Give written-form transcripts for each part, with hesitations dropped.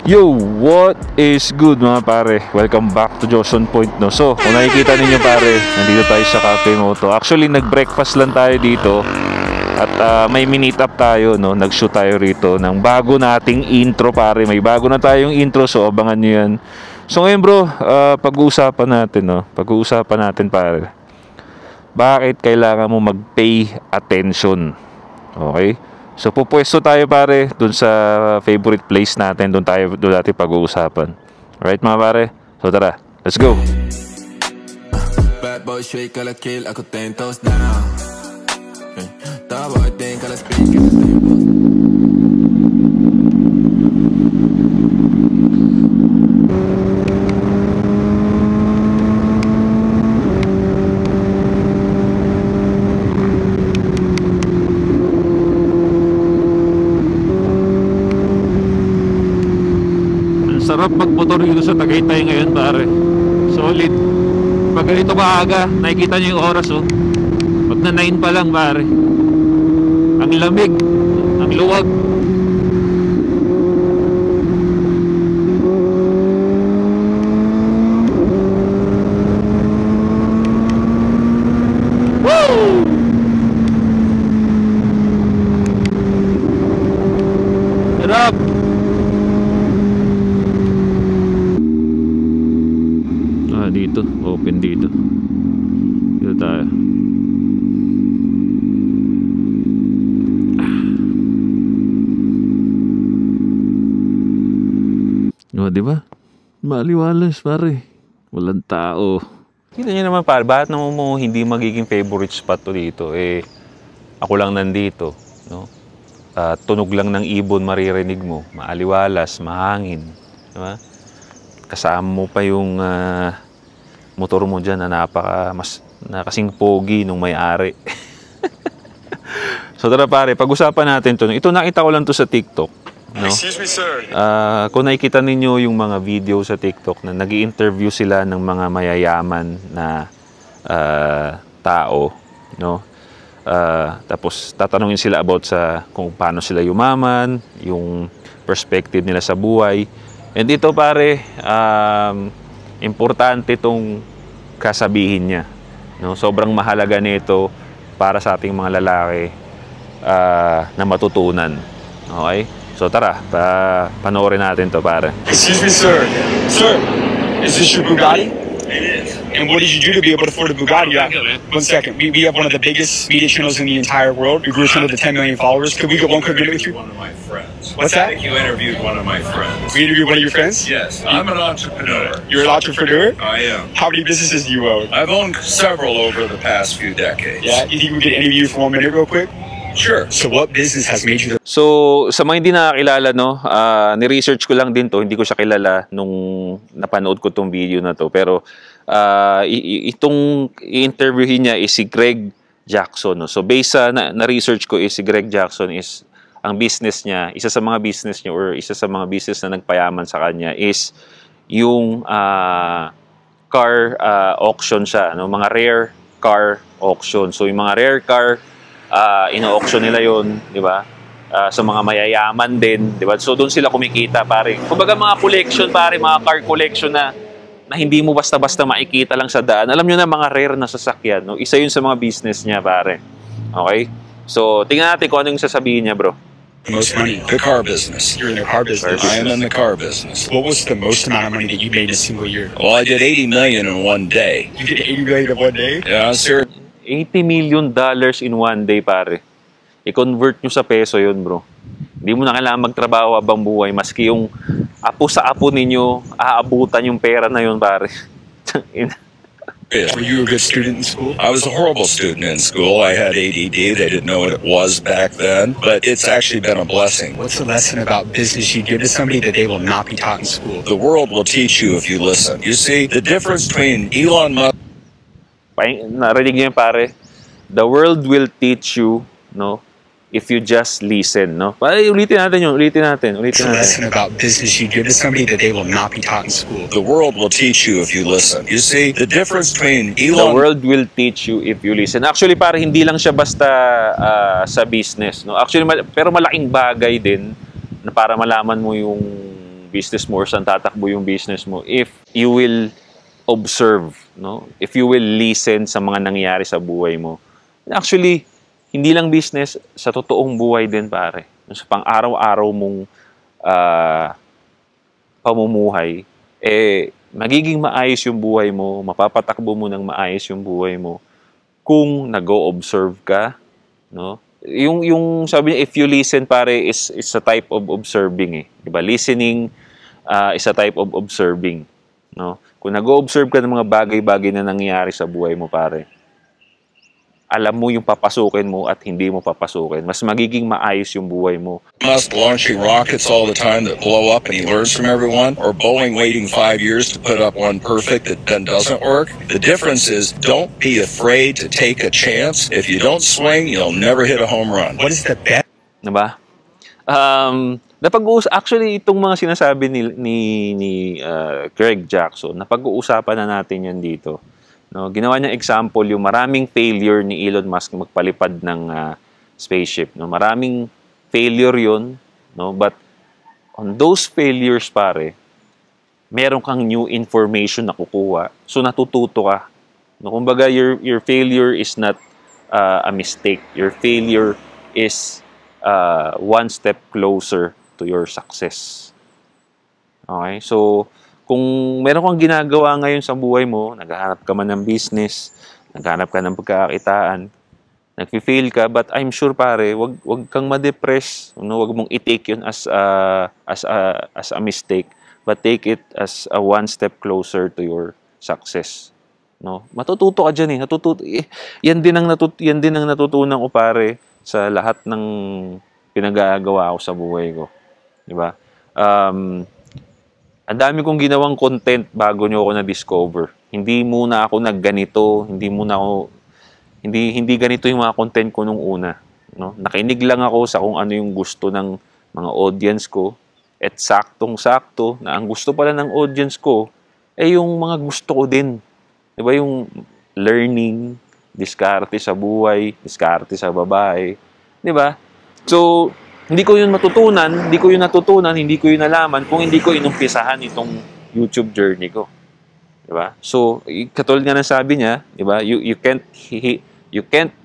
Yo, what is good mga pare? Welcome back to Joson Point, no? So, kung nakikita ninyo pare, nandito tayo sa Cafe Moto. Actually, nag-breakfast lang tayo dito. At may meet up tayo, no? Nag-shoot tayo rito ng bago nating intro pare. May bago na tayong intro, so abangan nyo yan. So ngayon bro, pag-uusapan natin, no? Pag-uusapan natin pare. Bakit kailangan mo mag-pay attention? Okay? So pupwesto tayo pare dun sa favorite place natin, doon natin pag-uusapan. Alright mga pare? So tara, let's go. Bad boy shake la kill ako tentos down. Tabo think la speak. Sarap magmotor dito sa Tagaytay ngayon pare. Solid. Pag ganito maaga, nakikita nyo yung oras oh. Pag na 9 pa lang pare. Ang lamig, ang luwag. Woo! Sarap. Dito, open dito. Dito tayo. Oh, di ba? Maliwalas pare. Walang tao. Kita niyo naman pare, bakit naman mo hindi magiging favorite spot to dito? Eh, ako lang nandito, no? Tunog lang ng ibon maririnig mo. Maaliwalas, mahangin. Di ba? Kasama mo pa yung motor mo dyan na kasing pogi nung may-ari. So tara pare, pag-usapan natin to. Ito nakita ko lang to sa TikTok, no? Excuse me, sir. Kung nakikita ninyo yung mga video sa TikTok na nag-i-interview sila ng mga mayayaman na tao, no? Tapos tatanungin sila about sa kung paano sila yumaman, yung perspective nila sa buhay. And ito pare, importante itong kasabihin niya, no? Sobrang mahalaga nito para sa ating mga lalaki na matutunan. Okay? So tara, panoorin natin to pare. Excuse me, sir. Sir, is this your Bugatti? It is. And what did you do to be able to afford a Bugatti? One second. We have one of the biggest media channels in the entire world. We grew to the 10 million followers. Could we get one quick minute with you? One of my friends. What's that? I think you interviewed one of my friends. We interviewed one of your friends? Yes, I'm an entrepreneur. You're an entrepreneur? I am. How many businesses do you own? I've owned several over the past few decades. Yeah, you think we could interview you for 1 minute real quick? Sure. So what business has made you the... So, sa mga hindi nakakilala, no, ni-research ko lang din to. Hindi ko siya kilala nung napanood ko tong video na to. Pero, itong i-interviewin niya is si Greg Jackson. No? So, based sa na-research ko is si Greg Jackson is ang business niya, isa sa mga business niya or isa sa mga business na nagpayaman sa kanya is yung car auction siya. No? Mga rare car auction. So, yung mga rare car, ino-auction nila yun, di ba? Sa mga mayayaman din, di ba? So doon sila kumikita, pare. Kumbaga mga collection, pare, mga car collection na hindi mo basta-basta makikita lang sa daan. Alam nyo na, mga rare na sasakyan, no? Isa yun sa mga business niya, pare. Okay? So tingnan natin kung ano yung sasabihin niya, bro. Most money? The car business. You're in the car business. I am in the car business. What was the most amount of money that you made in a single year? Well, I did 80 million in one day. You did 80 million in 1 day? Yeah, sir. $80 million in 1 day, pare. I-convert nyo sa peso yun, bro. Hindi mo na kailangan magtrabaho habang buhay. Maski yung apo sa apo ninyo, aabutan yung pera na yun, pare. Were you a good student in school? I was a horrible student in school. I had ADD. They didn't know what it was back then. But it's actually been a blessing. What's the lesson about business you give to somebody that they will not be taught in school? The world will teach you if you listen. You see, the difference between Elon Musk... Narinig niyo yun, pare? The world will teach you, no? If you just listen, no? Ulitin natin yun, ulitin natin. It's a lesson about business you give to somebody that they will not be taught in school. The world will teach you if you listen. You see, the difference between The Elon... world will teach you if you listen. Actually, pare, hindi lang siya basta sa business, no? Actually, pero malaking bagay din na para malaman mo yung business mo or saan tatakbo yung business mo if you will observe, no? If you will listen sa mga nangyayari sa buhay mo. Actually, hindi lang business, sa totoong buhay din, pare. Sa pang-araw-araw mong pamumuhay, magiging maayos yung buhay mo, mapapatakbo mo ng maayos yung buhay mo kung nag-o-observe ka, no? Yung sabi niya, if you listen, pare, is a type of observing, eh. Diba? Listening is a type of observing, no? Kung nag-o-observe ka ng mga bagay-bagay na nangyayari sa buhay mo, pare, alam mo yung papasukin mo at hindi mo papasukin. Mas magiging maayos yung buhay mo. Musk launching rockets all the time that blow up and he learns from everyone, or Boeing waiting 5 years to put up one perfect that then doesn't work. The difference is don't be afraid to take a chance. If you don't swing, you'll never hit a home run. What is the best? Diba? Actually, itong mga sinasabi ni Greg Jackson, napag-uusapan na natin yan dito. No, ginawa niyang example yung maraming failure ni Elon Musk magpalipad ng spaceship. No, maraming failure 'yon, no? But on those failures, pare, meron kang new information na kukuha. So natututo ka. No, kumbaga your failure is not a mistake. Your failure is one step closer to your success. Okay? So kung meron kang ginagawa ngayon sa buhay mo, naghahanap ka man ng business, naghahanap ka ng pagkakakitaan, nagfi-fail ka, but I'm sure, pare, wag kang ma-depress, no? Wag mong i-take yun as a mistake, but take it as a one step closer to your success, no? Matututo ka diyan, yan din ang natutunan ko, pare, sa lahat ng pinagagawa ko sa buhay ko, di ba? Ang dami kong ginawang content bago nyo ako na-discover. Hindi muna ako nagganito, hindi ganito yung mga content ko nung una, no? Nakinig lang ako sa kung ano yung gusto ng mga audience ko, at saktong-sakto na ang gusto pala ng audience ko yung mga gusto ko din. 'Di ba, yung learning, diskarte sa buhay, diskarte sa babae, 'di ba? So, hindi ko yun natutunan, hindi ko yun nalaman kung hindi ko inumpisahan itong YouTube journey ko. Diba? So, katulad nga ng sabi niya, diba? You can't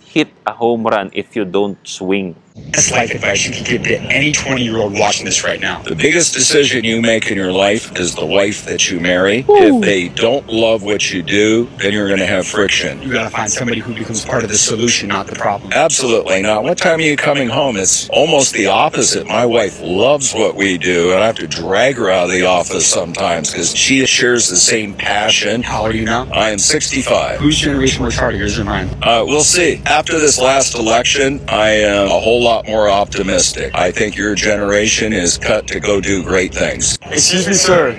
hit a home run if you don't swing. Best life advice you can give to any 20-year-old watching this right now? The biggest decision you make in your life is the wife that you marry. If they don't love what you do, then you're going to have friction. You gotta find somebody who becomes part of the solution, not the problem. Absolutely not. What time are you coming home? It's almost the opposite. My wife loves what we do, and I have to drag her out of the office sometimes because she shares the same passion. How old are you now? I am 65. Whose generation works harder, yours or mine? We'll see. After this last election, I am a whole lot more optimistic. I think your generation is cut to go do great things. Excuse me, sir.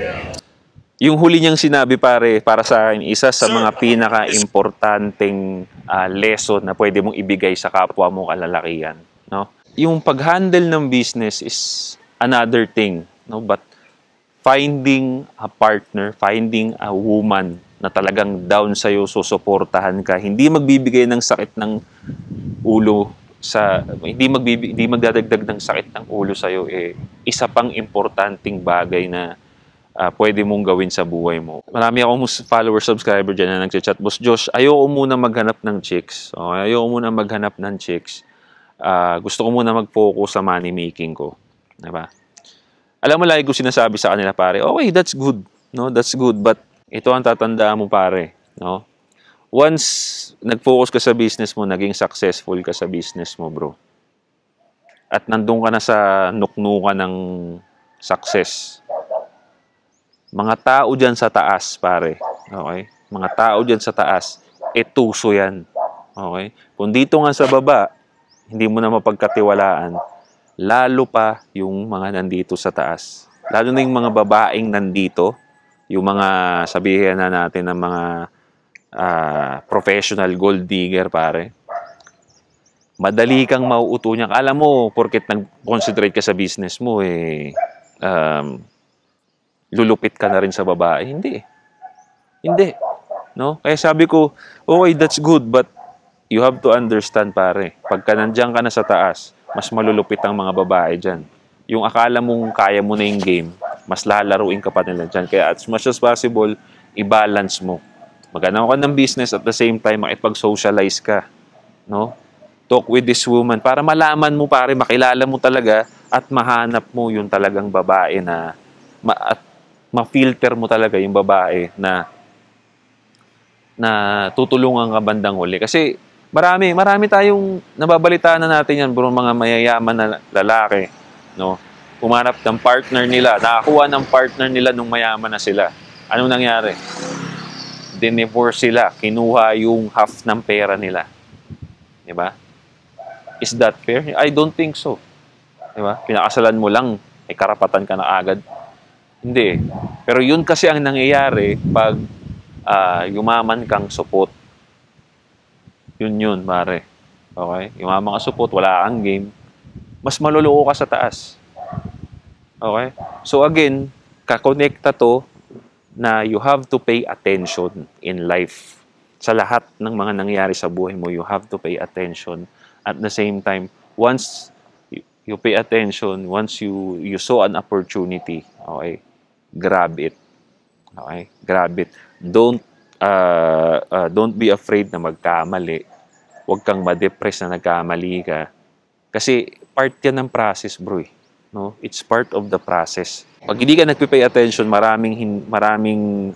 Yung huli niyang sinabi, pare, para sa akin, isa sa mga pinaka-importanteng lesson na pwede mong ibigay sa kapwa mo kalalakihan, no? Yung pag-handle ng business is another thing, no? But finding a partner, finding a woman na talagang down sa'yo, susuportahan ka, hindi magbibigay ng sakit ng ulo hindi magdadagdag ng sakit ng ulo sa'yo, isa pang importanteng bagay na pwede mong gawin sa buhay mo. Marami akong follower, subscriber dyan na nagchat, Boss Josh, ayoko muna maghanap ng chicks. Okay? Ayoko muna maghanap ng chicks. Gusto ko muna mag-focus sa money making ko. Diba? Alam mo, lagi ko sinasabi sa kanila, pare, okay, that's good. No? That's good. But ito ang tatandaan mo, pare. No? Once nag-focus ka sa business mo, naging successful ka sa business mo, bro. At nandun ka na sa nuknukan ng success. Mga tao dyan sa taas, pare. Okay? Mga tao dyan sa taas, tuso yan. Okay? Kung dito nga sa baba, hindi mo na mapagkatiwalaan, lalo pa yung mga nandito sa taas. Lalo na yung mga babaeng nandito, yung mga sabihin na natin ng mga professional gold digger, pare. Madali kang mauuto niya. Alam mo, porket nag-concentrate ka sa business mo, lulupit ka na rin sa babae. Hindi. No? Kaya sabi ko, okay, that's good, but you have to understand, pare. Pagka nandiyan ka na sa taas, mas malulupit ang mga babae dyan. Yung akala mong kaya mo na yung game, mas lalaruin ka pa nila dyan. Kaya as much as possible, i-balance mo. Maghanap ka ng business at the same time, makipag-socialize ka. No? Talk with this woman para malaman mo, pare, makilala mo talaga at mahanap mo yung talagang babae na at ma-filter mo talaga yung babae na tutulungan ka bandang huli. Kasi marami tayong nababalitaan na natin yan, bro, mga mayayaman na lalaki, no? Umanap ng partner nila, nakakuha ng partner nila nung mayaman na sila. Anong nangyari? Dinevorce sila, kinuha yung half ng pera nila. Diba? Is that fair? I don't think so. Diba? Pinakasalan mo lang, may karapatan ka na agad. Hindi. Pero yun kasi ang nangyayari pag yumaman kang supot. Yun, pare. Okay? Yumaman ka supot, wala kang game, mas maluloko ka sa taas. Okay? So again, kakonekta to na you have to pay attention in life. Sa lahat ng mga nangyayari sa buhay mo, you have to pay attention. At the same time, once you pay attention, once you saw an opportunity, okay, grab it. Okay? Grab it. Don't be afraid na magkamali. Huwag kang ma-depress na nagkamali ka. Kasi part yan ng process, bro. No? It's part of the process. Pag hindi ka nagpipay attention, maraming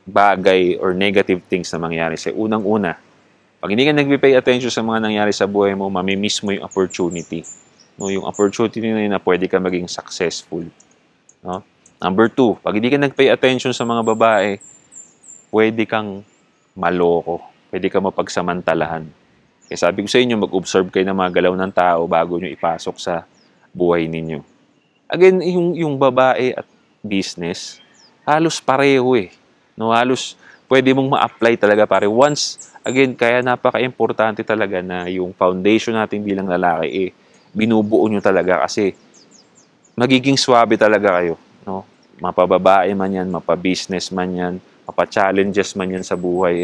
bagay or negative things na mangyayari sa'yo. Unang-una, pag hindi ka nagpipay attention sa mga nangyari sa buhay mo, mamimiss mo yung opportunity. No? Yung opportunity na pwede ka maging successful. No? Number 2, pag hindi ka nagpay attention sa mga babae, pwede kang maloko. Pwede ka mapagsamantalahan. Kaya sabi ko sa inyo, mag-observe kayo ng mga galaw ng tao bago nyo ipasok sa buhay ninyo. Again, yung babae at business, halos pareho eh. No, halos pwede mong ma-apply talaga pare. Once, again, kaya napaka-importante talaga na yung foundation natin bilang lalaki, binubuo nyo talaga kasi magiging swabe talaga kayo. No? Mapababae man yan, mapa-business man yan, mapa-challenges man yan sa buhay.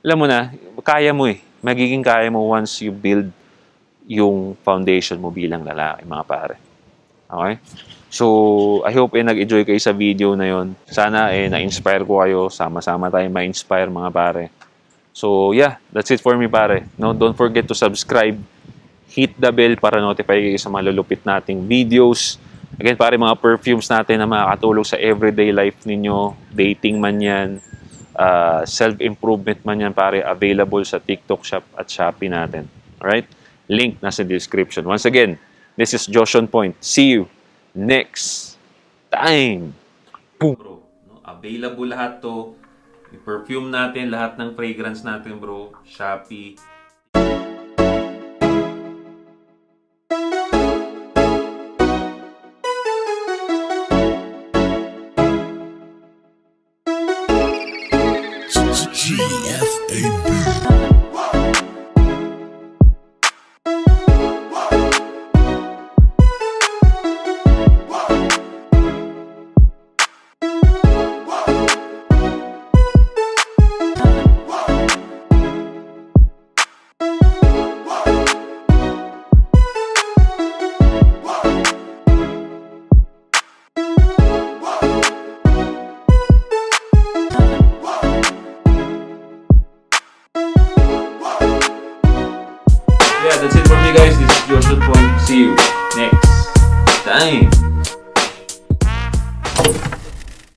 Alam mo na, kaya mo eh. Magiging kaya mo once you build yung foundation mo bilang lalaki, mga pare. Okay? So, I hope nag-enjoy kayo sa video na yon. Sana na-inspire ko kayo. Sama-sama tayo ma-inspire, mga pare. So, yeah. That's it for me, pare. No, don't forget to subscribe. Hit the bell para notify kayo sa mga lulupit nating videos. Again, pare, mga perfumes natin na makakatulong sa everyday life ninyo. Dating man yan. Self-improvement man yan, pare. Available sa TikTok Shop at Shopee natin. Alright? Link nasa description. Once again, this is Josh on Point. See you next time. Boom. Bro, no? Available lahat to. Yung perfume natin, lahat ng fragrance natin, bro. Shopee. Yeah, that's it for me, guys. This is Josh on Point. See you next time.